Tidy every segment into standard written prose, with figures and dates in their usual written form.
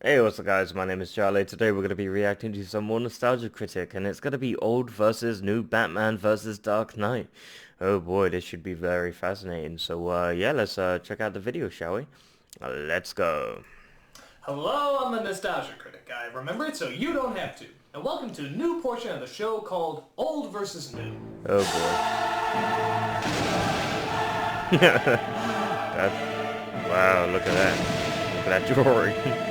Hey, what's up guys, my name is Charlie. Today we're going to be reacting to some more nostalgia critic, and it's going to be old versus new, Batman versus Dark Knight. Oh boy, this should be very fascinating. So yeah, let's check out the video, shall we? Let's go. Hello, I'm the Nostalgia Critic. I remember it so you don't have to. And welcome to a new portion of the show called Old versus New. Oh boy. Wow, look at that. Look at that drawing.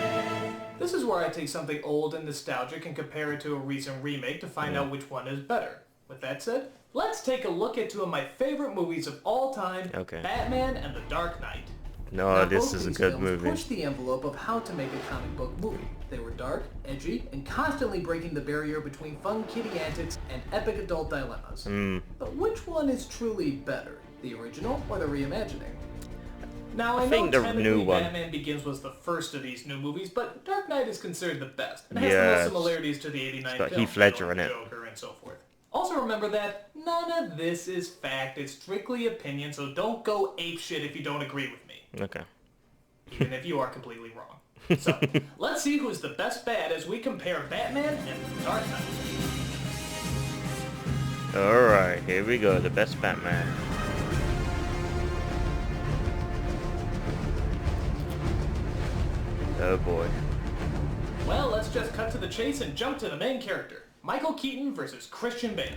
This is where I take something old and nostalgic and compare it to a recent remake to find out which one is better. With that said, let's take a look at two of my favorite movies of all time, Okay. Batman and The Dark Knight. No, Now, this both is a these good films movie. pushed the envelope of how to make a comic book movie. They were dark, edgy, and constantly breaking the barrier between fun kiddie antics and epic adult dilemmas. But which one is truly better, the original or the reimagining? Now, I think know the technically new one. Batman Begins was the first of these new movies, but Dark Knight is considered the best, and has Yeah, the most it's- similarities to the 89 got film, Heath Ledger in it. Joker, and so forth. Also remember that none of this is fact, it's strictly opinion, so don't go apeshit if you don't agree with me, Okay. even if you are completely wrong. So, let's see who's the best bad as we compare Batman and Dark Knight. Alright, here we go, the best Batman. Oh boy. Well, let's just cut to the chase and jump to the main character, Michael Keaton versus Christian Bale.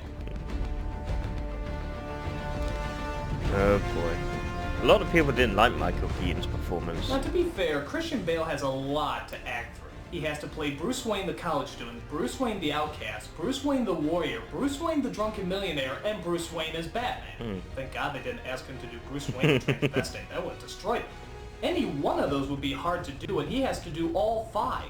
Oh boy. A lot of people didn't like Michael Keaton's performance. Now, to be fair, Christian Bale has a lot to act through. He has to play Bruce Wayne the college student, Bruce Wayne the outcast, Bruce Wayne the warrior, Bruce Wayne the drunken millionaire, and Bruce Wayne as Batman. Thank God they didn't ask him to do Bruce Wayne the transvestite. That would have destroyed him. Any one of those would be hard to do, and he has to do all five.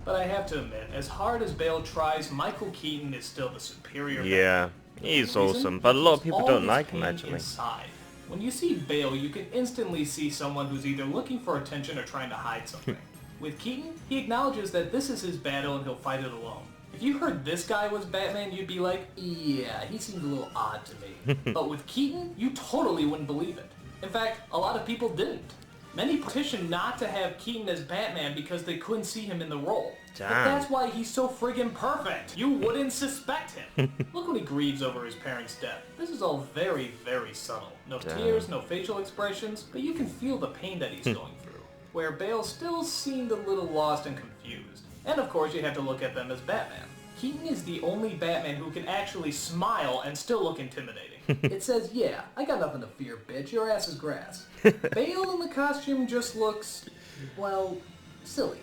But I have to admit, as hard as Bale tries, Michael Keaton is still the superior Yeah, he's Batman. Reason? awesome, but a lot of people All don't his like him pain actually. Inside. When you see Bale, you can instantly see someone who's either looking for attention or trying to hide something. With Keaton, he acknowledges that this is his battle and he'll fight it alone. If you heard this guy was Batman, you'd be like, yeah, he seems a little odd to me. But with Keaton, you totally wouldn't believe it. In fact, a lot of people didn't. Many petitioned not to have Keaton as Batman because they couldn't see him in the role. But Damn. that's why he's so friggin' perfect. You wouldn't suspect him. Look when he grieves over his parents' death. This is all very, very subtle. No Damn. tears, no facial expressions, but you can feel the pain that he's going through. Where Bale still seemed a little lost and confused. And of course you have to look at them as Batman. Keaton is the only Batman who can actually smile and still look intimidating. It says, yeah, I got nothing to fear, bitch. Your ass is grass. Bale in the costume just looks, well, silly.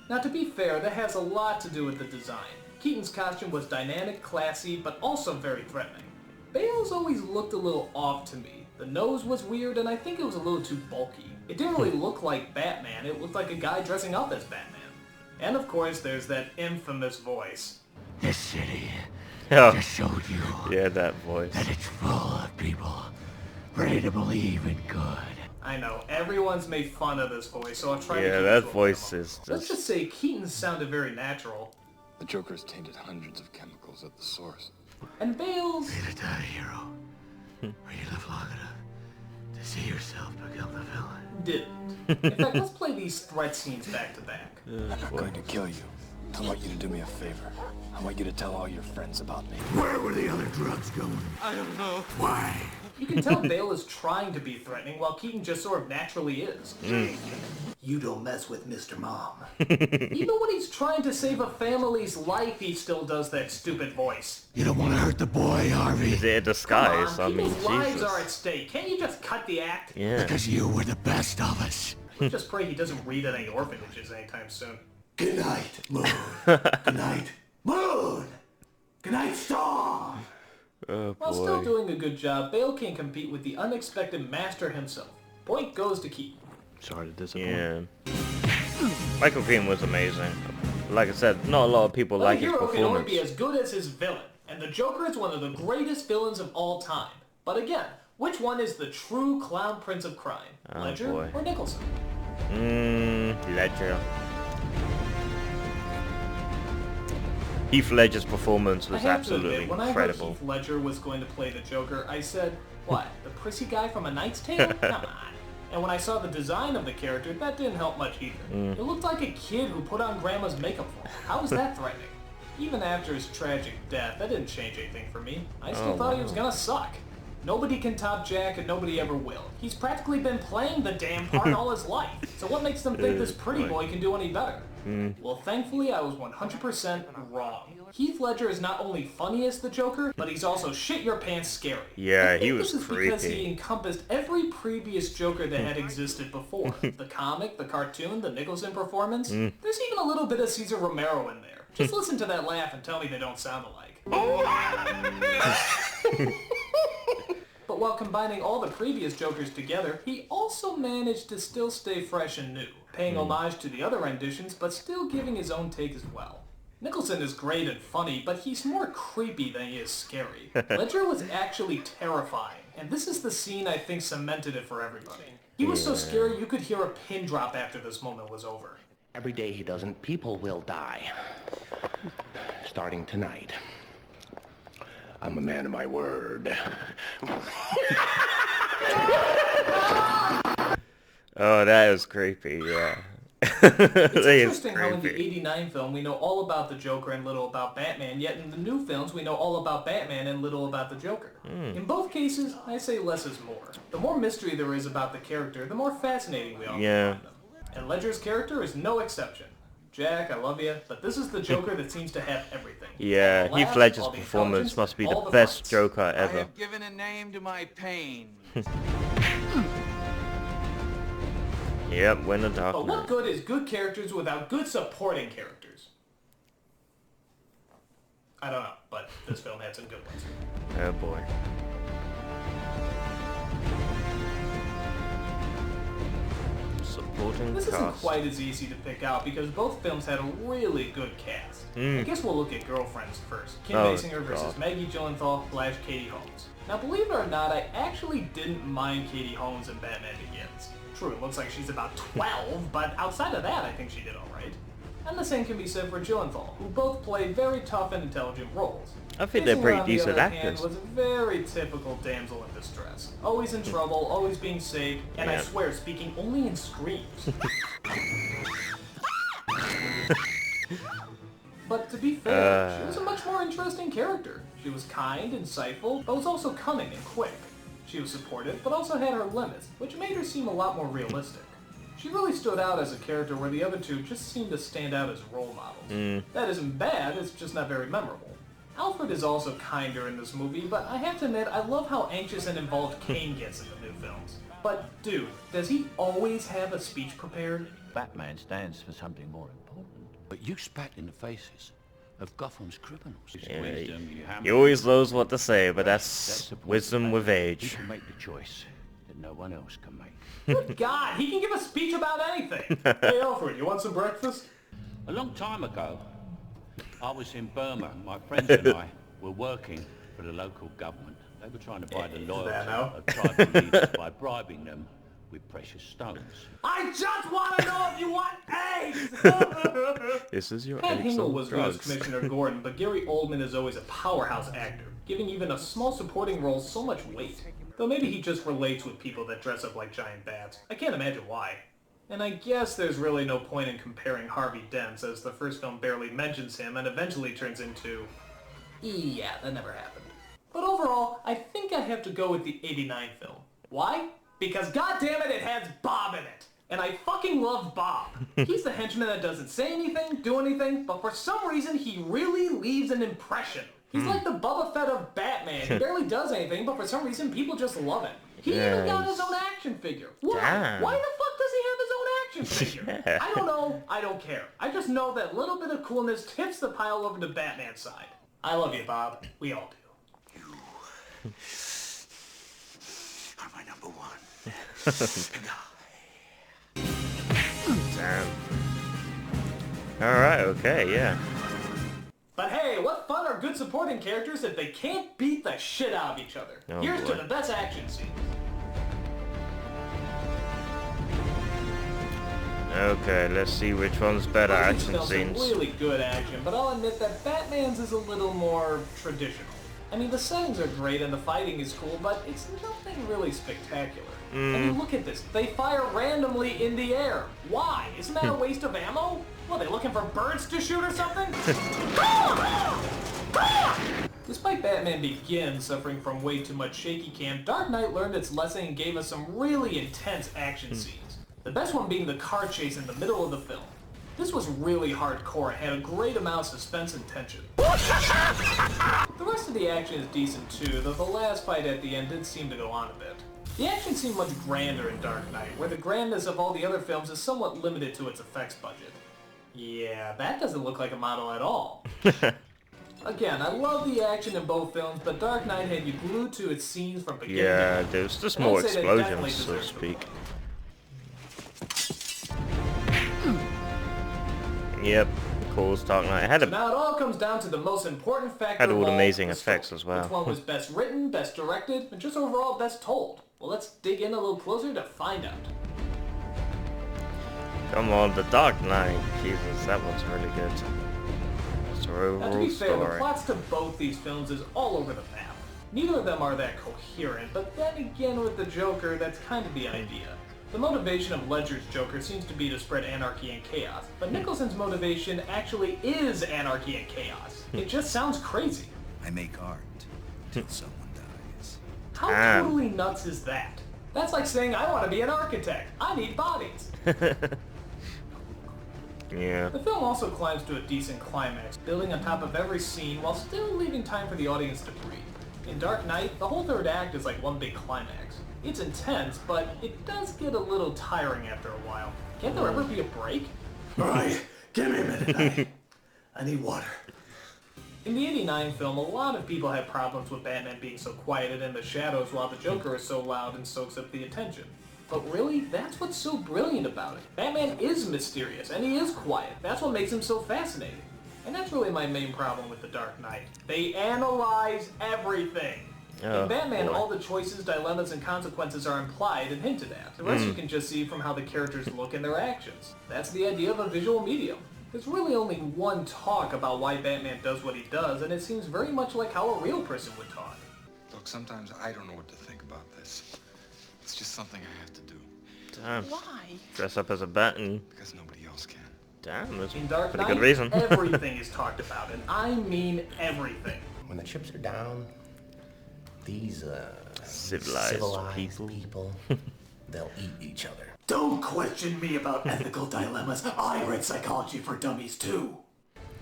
Now to be fair, that has a lot to do with the design. Keaton's costume was dynamic, classy, but also very threatening. Bale's always looked a little off to me. The nose was weird and I think it was a little too bulky. It didn't really look like Batman, it looked like a guy dressing up as Batman. And of course there's that infamous voice. This city Oh, just showed you yeah, that voice. that it's full of people ready to believe in good. I know, everyone's made fun of this voice, so I'll try to Yeah, keep that it to a voice minimum. is Let's just... just say Keaton sounded very natural, The Joker's tainted hundreds of chemicals at the source. and Bale's... Be the die hero, where you live long enough to see yourself become the villain. didn't. In fact, let's play these threat scenes back to back. I'm not going to kill you. I want you to do me a favor. I want you to tell all your friends about me. Where were the other drugs going? I don't know. Why? You can tell Bale is trying to be threatening while Keaton just sort of naturally is. You don't mess with Mr. Mom. Even when he's trying to save a family's life, he still does that stupid voice. You don't want to hurt the boy, Harvey, Is it a Come disguise? on, I mean, people's lives are at Jesus. stake. Can't you just cut the act? Yeah. because you were the best of us. Let's just pray he doesn't read at any orphanages anytime soon. Good night, moon. Good night, moon. Good night, star. Oh While still boy. doing a good job, Bale can compete with the unexpected master himself. Point goes to Keaton. Sorry to disappoint. Yeah. Michael Keaton was amazing. Like I said, not a lot of people But like a his hero can only performance. be as good as his villain, and the Joker is one of the greatest villains of all time. But again, which one is the true clown prince of crime? Oh, Ledger boy. or Nicholson? Ledger. Heath Ledger's performance I was have to absolutely admit, when I heard incredible. Heath Ledger was going to play the Joker, I said, what, the prissy guy from A Knight's Tale? Come on. And when I saw the design of the character, that didn't help much either. It looked like a kid who put on grandma's makeup for him. How was that threatening? Even after his tragic death, that didn't change anything for me. I still thought he was gonna suck. Nobody can top Jack and nobody ever will. He's practically been playing the damn part all his life. So what makes them think this pretty boy can do any better? Well, thankfully, I was 100% wrong. Heath Ledger is not only funny as the Joker, but he's also shit-your-pants scary. Yeah, I think he was this is because he creepy. encompassed every previous Joker that had existed before. The comic, the cartoon, the Nicholson performance. There's even a little bit of Cesar Romero in there. Just listen to that laugh and tell me they don't sound alike. But while combining all the previous Jokers together, he also managed to still stay fresh and new, paying homage to the other renditions, but still giving his own take as well. Nicholson is great and funny, but he's more creepy than he is scary. Ledger was actually terrifying, and this is the scene I think cemented it for everybody. He was so scary you could hear a pin drop after this moment was over. Every day he doesn't, people will die. Starting tonight. I'm a man of my word. Oh, that is creepy, yeah. It's interesting how in the 89 film we know all about the Joker and little about Batman, yet in the new films we know all about Batman and little about the Joker. In both cases, I say less is more. The more mystery there is about the character, the more fascinating we all find them. And Ledger's character is no exception. Jack, I love you, but this is the Joker that seems to have everything. Yeah, All the Heath laughs, Ledger's all the performance intelligence, must be all the best fights. Joker I ever. have given a name to my pain. Yep, Win the Dark But what Knight. good is good characters without good supporting characters? I don't know, but this film had some good ones. Oh boy. Supporting This isn't cast. quite as easy to pick out because both films had a really good cast. I guess we'll look at girlfriends first. Kim Oh, Basinger versus God. Maggie Gyllenhaal / Katie Holmes. Now believe it or not, I actually didn't mind Katie Holmes in Batman Begins. True, it looks like she's about 12, but outside of that I think she did alright. And the same can be said for Gyllenhaal, who both played very tough and intelligent roles. I think they're Basinger, pretty on the decent other hand, actors. was a very typical damsel in distress. Always in trouble, always being saved, and I Yeah. swear, speaking only in screams. But to be fair, she was a much more interesting character. She was kind, insightful, but was also cunning and quick. She was supportive, but also had her limits, which made her seem a lot more realistic. She really stood out as a character where the other two just seemed to stand out as role models. That isn't bad, it's just not very memorable. Alfred is also kinder in this movie, but I have to admit, I love how anxious and involved Kane gets in the new films. But, dude, does he always have a speech prepared? Batman stands for something more important. But you spat in the faces of Gotham's criminals. It's Yeah, wisdom you have. he always knows what to say, but That's that's the point, wisdom with Batman. age. He can make the choice that no one else can make. Good God, he can give a speech about anything! Hey Alfred, you want some breakfast? A long time ago, I was in Burma. My friends and I were working for the local government. They were trying to buy the loyalty that now? of tribal leaders by bribing them with precious stones. I just want to know if you want eggs! This is your Pat eggs Hingle on was good as drugs. Commissioner Gordon, but Gary Oldman is always a powerhouse actor, giving even a small supporting role so much weight. Though maybe he just relates with people that dress up like giant bats. I can't imagine why. And I guess there's really no point in comparing Harvey Dent, as the first film barely mentions him and eventually turns into... Yeah, that never happened. But overall, I think I have to go with the 89 film. Why? Because goddammit it has Bob in it! And I fucking love Bob. He's the henchman that doesn't say anything, do anything, but for some reason he really leaves an impression. He's like the Boba Fett of Batman. He barely does anything, but for some reason people just love him. He even got his own action figure. Why? Damn. Why the fuck does he have his own action figure? Yeah. I don't know. I don't care. I just know that little bit of coolness tips the pile over to Batman's side. I love you, Bob. We all do. Are my number one. Damn. Alright, okay, yeah. But hey, what fun are good supporting characters if they can't beat the shit out of each other? Oh, Here's boy. to the best action scenes. Okay, let's see which one's better Both these action films have scenes. really good action, but I'll admit that Batman's is a little more traditional. I mean, the settings are great and the fighting is cool, but it's nothing really spectacular. I mean, look at this. They fire randomly in the air. Why? Isn't that a waste of ammo? What, they looking for birds to shoot or something? Despite Batman Begins suffering from way too much shaky cam, Dark Knight learned its lesson and gave us some really intense action scenes. The best one being the car chase in the middle of the film. This was really hardcore and had a great amount of suspense and tension. The rest of the action is decent too, though the last fight at the end did seem to go on a bit. The action seemed much grander in Dark Knight, where the grandness of all the other films is somewhat limited to its effects budget. Yeah, that doesn't look like a model at all. Again, I love the action in both films, but Dark Knight had you glued to its scenes from beginning to Yeah, end. there's just And I'd more say that explosions, definitely so to deserves the speak. vote. Yep, of course, Dark Knight had So now it all comes down to the most important factor Had all of the all, amazing the effects story. as well. Which one was best written, best directed, and just overall best told? Well, let's dig in a little closer to find out. Come on, The Dark Knight. Jesus, that one's really good. It's a Now, to overall be fair, the story. plots to both these films is all over the map. Neither of them are that coherent, but then again with the Joker, that's kind of the idea. The motivation of Ledger's Joker seems to be to spread anarchy and chaos, but Nicholson's motivation actually is anarchy and chaos. It just sounds crazy. I make art till someone dies. How Damn. totally nuts is that? That's like saying, I want to be an architect. I need bodies. Yeah. The film also climbs to a decent climax, building on top of every scene while still leaving time for the audience to breathe. In Dark Knight, the whole third act is like one big climax. It's intense, but it does get a little tiring after a while. Can't there ever be a break? Alright, give me a minute. I need water. In the '89 film, a lot of people had problems with Batman being so quiet and in the shadows while the Joker is so loud and soaks up the attention. But really, that's what's so brilliant about it. Batman is mysterious, and he is quiet. That's what makes him so fascinating. And that's really my main problem with The Dark Knight. They analyze everything. Oh, In Batman, boy. all the choices, dilemmas, and consequences are implied and hinted at. The rest you can just see from how the characters look and their actions. That's the idea of a visual medium. There's really only one talk about why Batman does what he does, and it seems very much like how a real person would talk. Look, sometimes I don't know what to think about this. It's just something I have to do. Damn. Why? Dress up as a bat and... Because nobody else can. Damn, that's In Dark pretty Knight, good reason. everything is talked about, and I mean everything. When the chips are down, these Civilized people. they'll eat each other. Don't question me about ethical dilemmas. I read Psychology for Dummies too.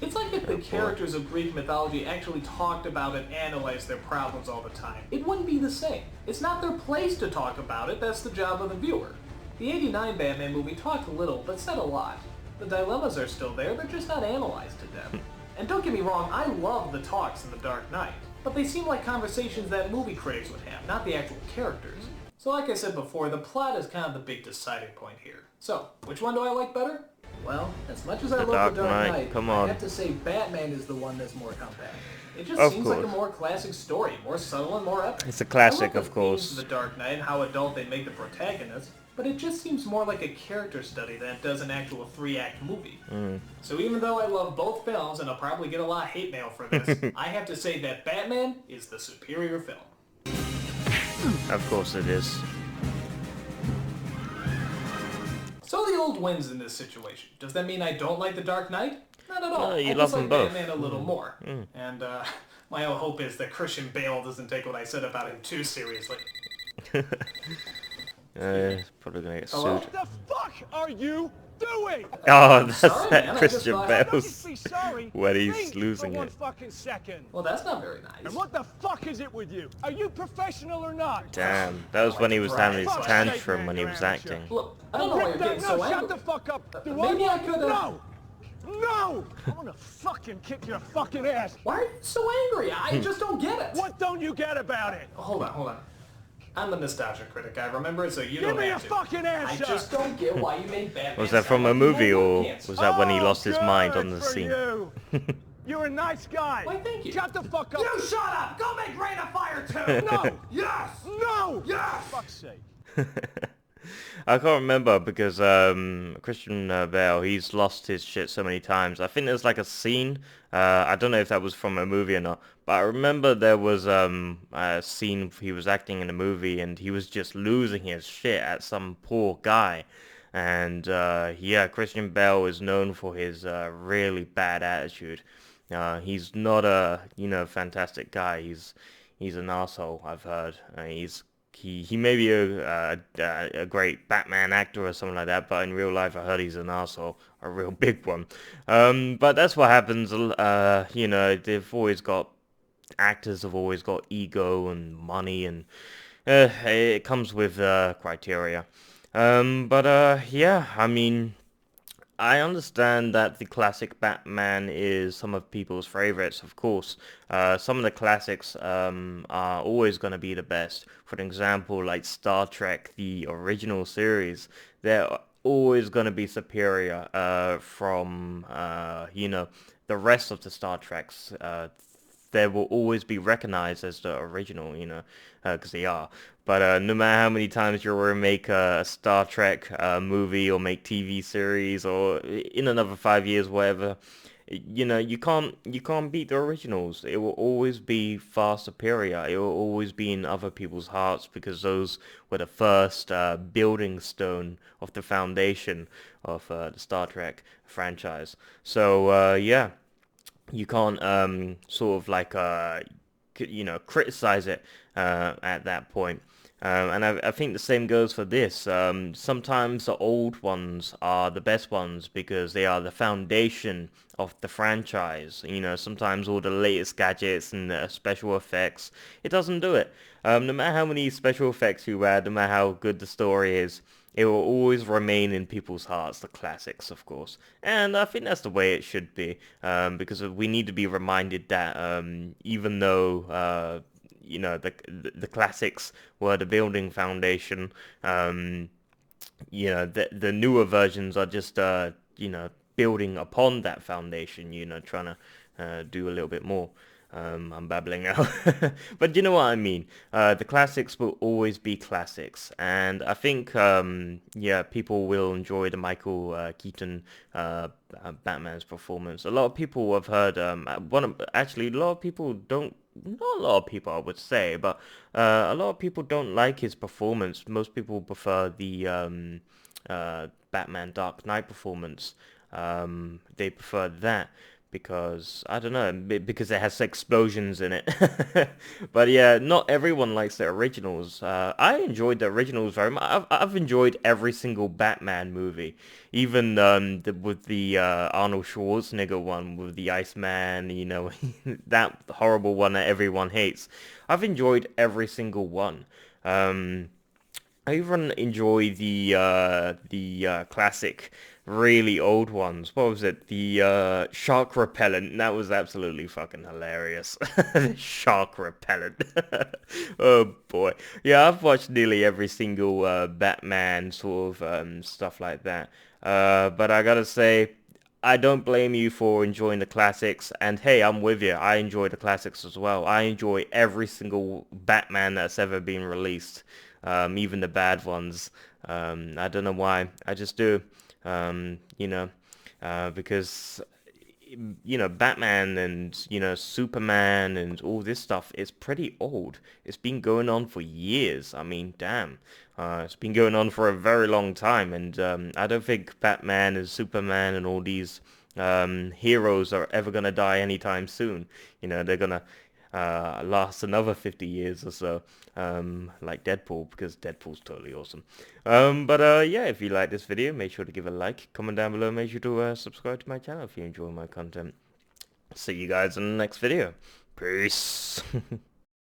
It's like if the characters of Greek mythology actually talked about and analyzed their problems all the time. It wouldn't be the same. It's not their place to talk about it, that's the job of the viewer. The '89 Batman movie talked little, but said a lot. The dilemmas are still there, they're just not analyzed to death. And don't get me wrong, I love the talks in The Dark Knight, but they seem like conversations that movie critics would have, not the actual characters. So like I said before, the plot is kind of the big deciding point here. So, which one do I like better? Well, as much as I love The Dark Knight, come I on. have to say Batman is the one that's more compact. It just Of seems like a course. more classic story, more subtle and more epic. It's a classic, I love of course. The themes of The Dark Knight and how adult they make the protagonist, but it just seems more like a character study than it does an actual 3-act movie. So even though I love both films, and I'll probably get a lot of hate mail for this, I have to say that Batman is the superior film. Of course it is. So the old wins in this situation. Does that mean I don't like The Dark Knight? Not at all. No, you I love just them like both. Batman a little more. And my whole hope is that Christian Bale doesn't take what I said about him too seriously. Probably gonna get Hello? sued. The fuck are you doing? Oh, that's sorry, that man, I Christian just thought- Bale's Be sorry. when he's Think losing for one it. fucking second. Well, that's not very nice. And what the fuck is it with you? Are you professional or not? Damn, that was when he was having his Fuck's tantrum sake, when he was man, acting. Look, I don't know why you're getting so shut angry. the fuck up. Do maybe I want- could've- No! No! I'm gonna fucking kick your fucking ass. Why are you so angry? I just don't get it. What don't you get about it? Hold on. I'm the nostalgia critic. I remember it, so you Give don't me have a to. fucking I answer. just don't get why you made Batman. Was that from sound a like he movie had no or cancer. was that when he lost his mind on the Good for scene? You. You're a nice guy. Why, thank you. Shut the fuck up. You shut up! Go make Rain of Fire too! No! Yes! No! Yes! For fuck's sake. I can't remember because Christian Bale, he's lost his shit so many times. I think there's like a scene. I don't know if that was from a movie or not, but I remember there was a scene he was acting in a movie and he was just losing his shit at some poor guy. And yeah, Christian Bale is known for his really bad attitude. He's not a fantastic guy. He's an asshole. I've heard. He may be a great Batman actor or something like that, but in real life, I heard he's an asshole, a real big one. But that's what happens. They've always got actors have always got ego and money, and it comes with criteria. Yeah, I mean, I understand that the classic Batman is some of people's favorites, of course. Some of the classics are always going to be the best. For example, like Star Trek, the original series, they're always going to be superior from, the rest of the Star Treks. They will always be recognized as the original, because they are. But no matter how many times you remake a Star Trek movie or make TV series or in another 5 years, whatever, you can't beat the originals. It will always be far superior. It will always be in other people's hearts because those were the first building stone of the foundation of the Star Trek franchise. So yeah, you can't sort of like criticize it at that point. And I think the same goes for this. Sometimes the old ones are the best ones because they are the foundation of the franchise. Sometimes all the latest gadgets and special effects, it doesn't do it. No matter how many special effects you add, no matter how good the story is, it will always remain in people's hearts, the classics, of course. And I think that's the way it should be, because we need to be reminded that even though the classics were the building foundation, the newer versions are just building upon that foundation, trying to do a little bit more. I'm babbling now. But you know what I mean. The classics will always be classics. And I think, yeah, people will enjoy the Michael Keaton Batman's performance. A lot of people have heard, actually, a lot of people don't, not a lot of people I would say, but a lot of people don't like his performance. Most people prefer the Batman Dark Knight performance. They prefer that because I don't know, because it has explosions in it. But yeah, not everyone likes the originals. I enjoyed the originals very much. I've enjoyed every single Batman movie, even with the Arnold Schwarzenegger one with the Iceman, that horrible one that everyone hates. I've enjoyed every single one. I even enjoy the classic, really old ones. What was it? The shark repellent. That was absolutely fucking hilarious. The shark repellent. Oh boy. Yeah, I've watched nearly every single Batman sort of stuff like that. But I gotta say, I don't blame you for enjoying the classics, and hey, I'm with you. I enjoy the classics as well. I enjoy every single Batman that's ever been released, even the bad ones. I don't know why. I just do. Because Batman and Superman and all this stuff is pretty old. It's been going on for years. I mean, damn. It's been going on for a very long time, and I don't think Batman and Superman and all these heroes are ever gonna die anytime soon. They're gonna last another 50 years or so, like Deadpool, because Deadpool's totally awesome. Yeah, if you like this video, make sure to give a like, comment down below, make sure to subscribe to my channel if you enjoy my content. See you guys in the next video. Peace.